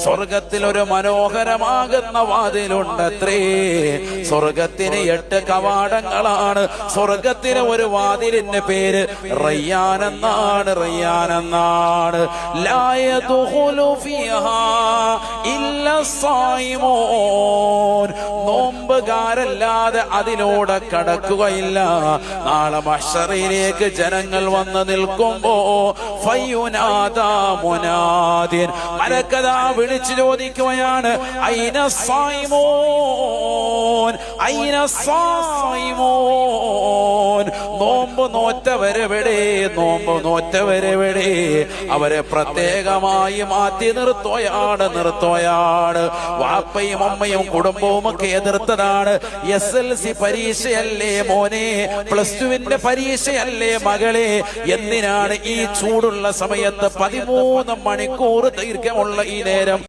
സ്വർഗത്തിൽ ഒരു മനോഹരമാകുന്ന വാതിലുണ്ടത്രേ. സ്വർഗത്തിന് 8 കവാടങ്ങളാണ്. സ്വർഗത്തിന് ഒരു വാതിലിന്റെ പേര് റയ്യാൻ എന്നാണ്. റയ്യാൻ എന്നാണ്. ലാ യദ്ഖുലു ഫീഹാ ഇല്ല സ്സായിമൂൻ. നോമ്പുകാരല്ലാതെ അതിലൂടെ കടക്കുകയില്ല. നാളെ മഹ്ശറിലേക്ക് ജനങ്ങൾ വന്ന് നിൽക്കുമ്പോ ഫയുനാദാ മുനാദിൻ, മലക്കതാ വിളിച്ചു ചോദിക്കുകയാണ്, ഐന സ്സായിമൂൻ, ഐന സ്സായിമൂൻ. നോമ്പ് നോറ്റവരെവിടെ? നോമ്പ് നോറ്റവരെവിടെ? അവരെ പ്രത്യേകമായി മാറ്റി നിർത്തുകയാണ്. വാപ്പയും അമ്മയും കുടുംബവും ഒക്കെ എതിർത്തതാണ്. SLC പരീക്ഷയല്ലേ മോനെ, +2 പരീക്ഷയല്ലേ മകളെ, എന്തിനാണ് ഈ ചൂടുള്ള സമയത്ത് 13 മണിക്കൂർ ദൈർഘ്യമുള്ള ഈ നേരം